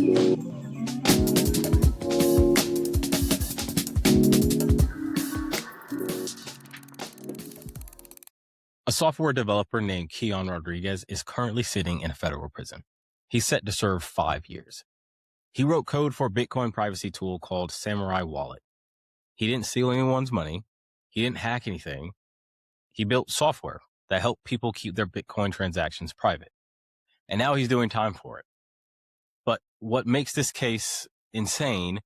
A software developer named Keonne Rodriguez is currently sitting in a federal prison. He's set to serve 5 years. He wrote code for a Bitcoin privacy tool called Samourai Wallet. He didn't steal anyone's money. He didn't hack anything. He built software that helped people keep their Bitcoin transactions private. And now he's doing time for it. But what makes this case insane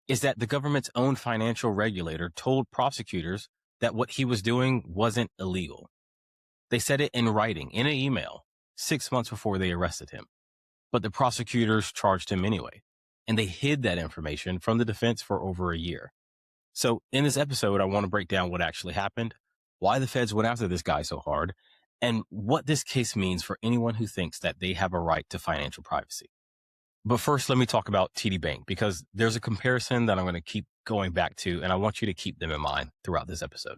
is that the government's own financial regulator told prosecutors that what he was doing wasn't illegal. They said it in writing, in an email, 6 months before they arrested him. But the prosecutors charged him anyway, and they hid that information from the defense for over a year. So in this episode, I want to break down what actually happened, why the feds went after this guy so hard, and what this case means for anyone who thinks that they have a right to financial privacy. But first, let me talk about TD Bank, because there's a comparison that I'm going to keep going back to, and I want you to keep them in mind throughout this episode.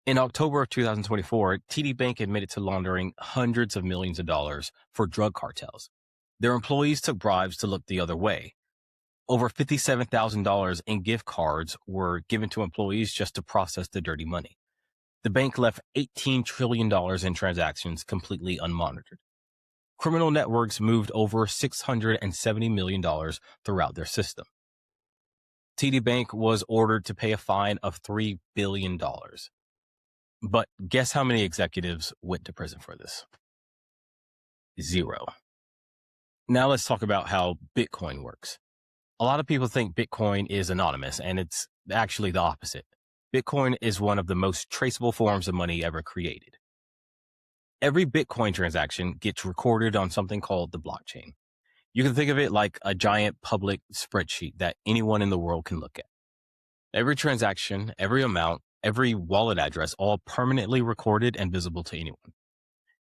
In October of 2024, TD Bank admitted to laundering hundreds of millions of dollars for drug cartels. Their employees took bribes to look the other way. Over $57,000 in gift cards were given to employees just to process the dirty money. The bank left $18 trillion in transactions completely unmonitored. Criminal networks moved over $670 million throughout their system. TD Bank was ordered to pay a fine of $3 billion. But guess how many executives went to prison for this? 0. Now let's talk about how Bitcoin works. A lot of people think Bitcoin is anonymous, and it's actually the opposite. Bitcoin is one of the most traceable forms of money ever created. Every Bitcoin transaction gets recorded on something called the blockchain. You can think of it like a giant public spreadsheet that anyone in the world can look at. Every transaction, every amount, every wallet address, all permanently recorded and visible to anyone.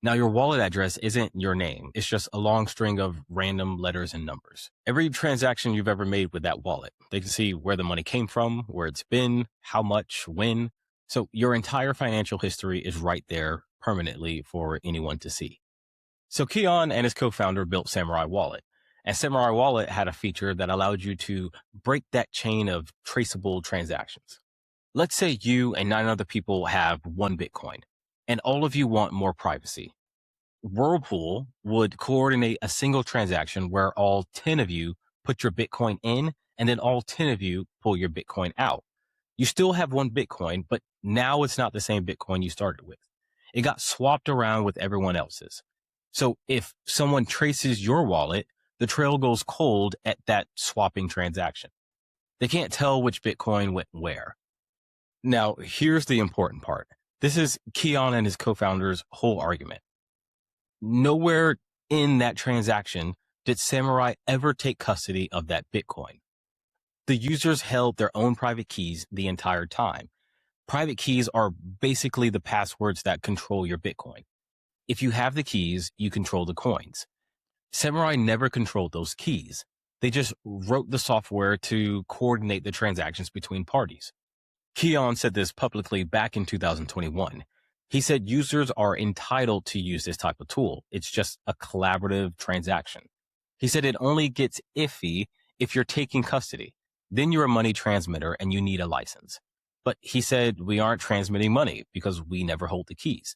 Now, your wallet address isn't your name. It's just a long string of random letters and numbers. Every transaction you've ever made with that wallet, they can see where the money came from, where it's been, how much, when. So your entire financial history is right there permanently for anyone to see. So Keonne and his co-founder built Samourai Wallet. And Samourai Wallet had a feature that allowed you to break that chain of traceable transactions. Let's say you and 9 other people have 1 Bitcoin, and all of you want more privacy. Whirlpool would coordinate a single transaction where all 10 of you put your Bitcoin in, and then all 10 of you pull your Bitcoin out. You still have 1 Bitcoin, but now it's not the same Bitcoin you started with. It got swapped around with everyone else's. So if someone traces your wallet, the trail goes cold at that swapping transaction. They can't tell which Bitcoin went where. Now, here's the important part. This is Keonne and his co-founder's whole argument. Nowhere in that transaction did Samourai ever take custody of that Bitcoin. The users held their own private keys the entire time. Private keys are basically the passwords that control your Bitcoin. If you have the keys, you control the coins. Samourai never controlled those keys. They just wrote the software to coordinate the transactions between parties. Keonne said this publicly back in 2021. He said users are entitled to use this type of tool. It's just a collaborative transaction. He said it only gets iffy if you're taking custody. Then you're a money transmitter and you need a license. But he said we aren't transmitting money because we never hold the keys.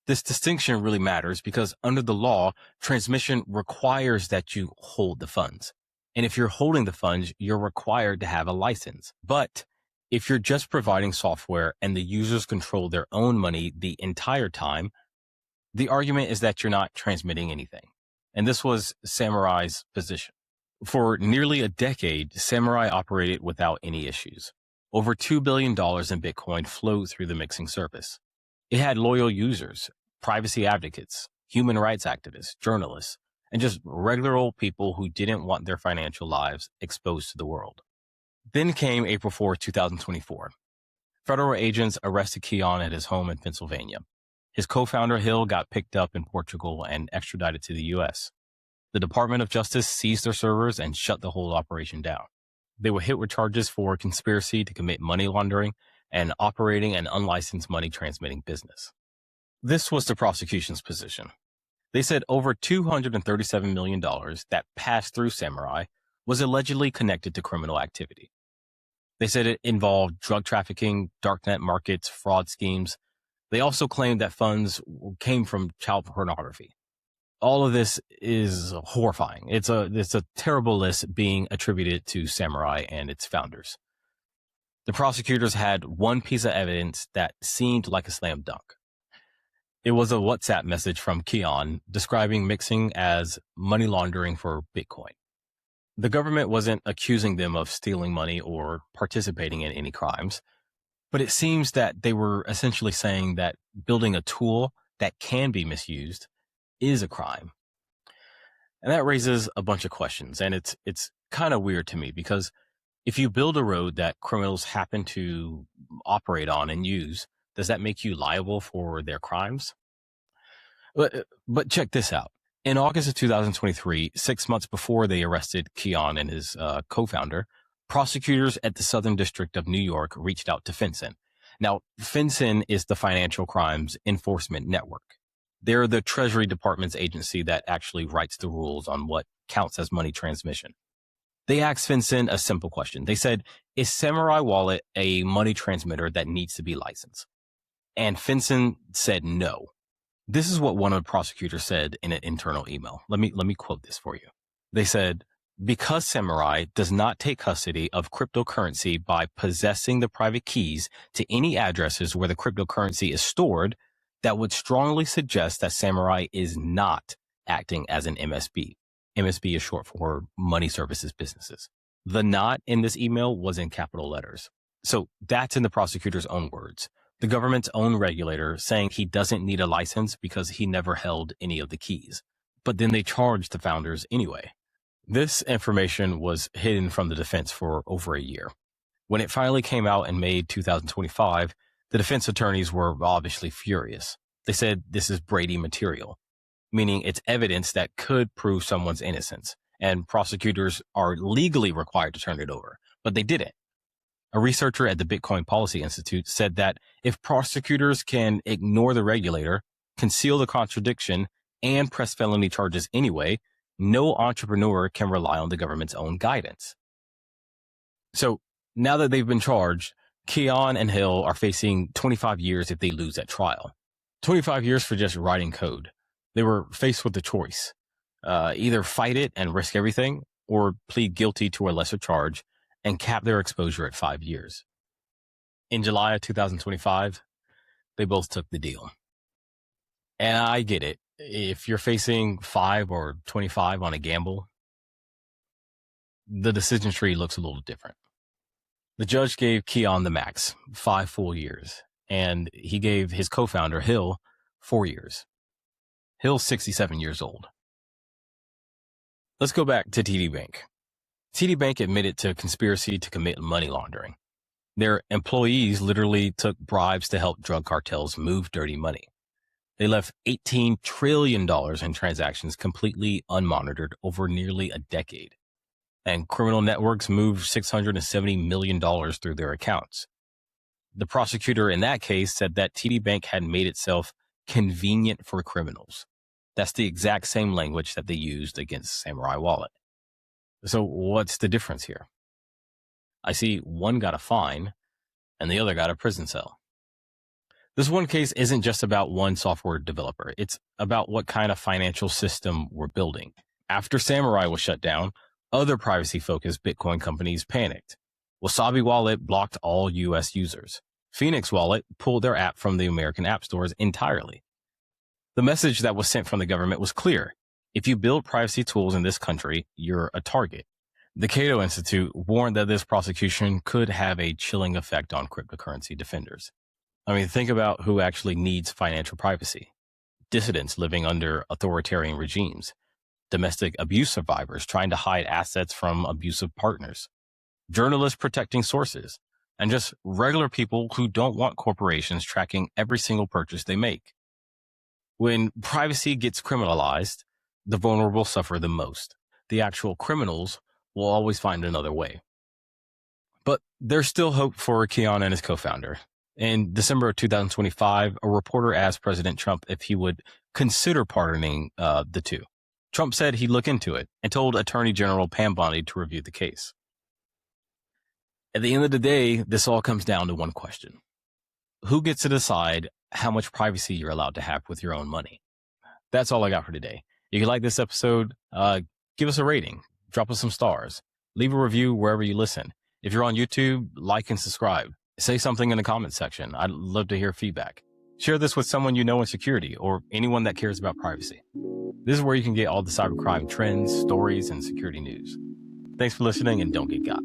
This distinction really matters because under the law, transmission requires that you hold the funds. And if you're holding the funds, you're required to have a license. But if you're just providing software and the users control their own money the entire time, the argument is that you're not transmitting anything. And this was Samourai's position. For nearly a decade, Samourai operated without any issues. Over $2 billion in Bitcoin flowed through the mixing service. It had loyal users, privacy advocates, human rights activists, journalists, and just regular old people who didn't want their financial lives exposed to the world. Then came April 4, 2024. Federal agents arrested Keonne at his home in Pennsylvania. His co-founder Hill got picked up in Portugal and extradited to the U.S. The Department of Justice seized their servers and shut the whole operation down. They were hit with charges for conspiracy to commit money laundering and operating an unlicensed money transmitting business. This was the prosecution's position. They said over $237 million that passed through Samourai was allegedly connected to criminal activity. They said it involved drug trafficking, darknet markets, fraud schemes. They also claimed that funds came from child pornography. All of this is horrifying. It's a terrible list being attributed to Samourai and its founders. The prosecutors had one piece of evidence that seemed like a slam dunk. It was a WhatsApp message from Keonne describing mixing as money laundering for Bitcoin. The government wasn't accusing them of stealing money or participating in any crimes, but it seems that they were essentially saying that building a tool that can be misused is a crime. And that raises a bunch of questions, and it's kind of weird to me because if you build a road that criminals happen to operate on and use, does that make you liable for their crimes? But check this out. In August of 2023, 6 months before they arrested Keonne and his co-founder, prosecutors at the Southern District of New York reached out to FinCEN. Now, FinCEN is the Financial Crimes Enforcement Network. They're the Treasury Department's agency that actually writes the rules on what counts as money transmission. They asked FinCEN a simple question. They said, is Samourai Wallet a money transmitter that needs to be licensed? And FinCEN said no. This is what one of the prosecutors said in an internal email. Let me quote this for you. They said, because Samourai does not take custody of cryptocurrency by possessing the private keys to any addresses where the cryptocurrency is stored, that would strongly suggest that Samourai is not acting as an MSB. MSB is short for money services businesses. The not in this email was in capital letters. So that's in the prosecutor's own words. The government's own regulator saying he doesn't need a license because he never held any of the keys. But then they charged the founders anyway. This information was hidden from the defense for over a year. When it finally came out in May 2025, the defense attorneys were obviously furious. They said this is Brady material, meaning it's evidence that could prove someone's innocence, and prosecutors are legally required to turn it over, but they didn't. A researcher at the Bitcoin Policy Institute said that if prosecutors can ignore the regulator, conceal the contradiction, and press felony charges anyway, no entrepreneur can rely on the government's own guidance. So now that they've been charged, Keonne and Hill are facing 25 years if they lose at trial. 25 years for just writing code. They were faced with a choice. Either fight it and risk everything, or plead guilty to a lesser charge and cap their exposure at 5 years. In July of 2025, they both took the deal. And I get it. If you're facing 5 or 25 on a gamble, the decision tree looks a little different. The judge gave Keonne the max, 5 full years, and he gave his co-founder, Hill, 4 years. Hill's 67 years old. Let's go back to TD Bank. TD Bank admitted to conspiracy to commit money laundering. Their employees literally took bribes to help drug cartels move dirty money. They left $18 trillion in transactions completely unmonitored over nearly a decade. And criminal networks moved $670 million through their accounts. The prosecutor in that case said that TD Bank had made itself convenient for criminals. That's the exact same language that they used against Samourai Wallet. So what's the difference here? I see one got a fine and the other got a prison cell. This one case isn't just about one software developer. It's about what kind of financial system we're building. After Samourai was shut down, other privacy-focused Bitcoin companies panicked. Wasabi Wallet blocked all U.S. users. Phoenix Wallet pulled their app from the American app stores entirely. The message that was sent from the government was clear. If you build privacy tools in this country, you're a target. The Cato Institute warned that this prosecution could have a chilling effect on cryptocurrency defenders. I mean, think about who actually needs financial privacy. Dissidents living under authoritarian regimes, domestic abuse survivors trying to hide assets from abusive partners, journalists protecting sources, and just regular people who don't want corporations tracking every single purchase they make. When privacy gets criminalized, the vulnerable suffer the most. The actual criminals will always find another way. But there's still hope for Keonne and his co-founder. In December of 2025, a reporter asked President Trump if he would consider pardoning the two. Trump said he'd look into it and told Attorney General Pam Bondi to review the case. At the end of the day, this all comes down to one question. Who gets to decide how much privacy you're allowed to have with your own money? That's all I got for today. If you like this episode, give us a rating, drop us some stars, leave a review wherever you listen. If you're on YouTube, like and subscribe. Say something in the comments section. I'd love to hear feedback. Share this with someone you know in security or anyone that cares about privacy. This is where you can get all the cybercrime trends, stories, and security news. Thanks for listening, and don't get got.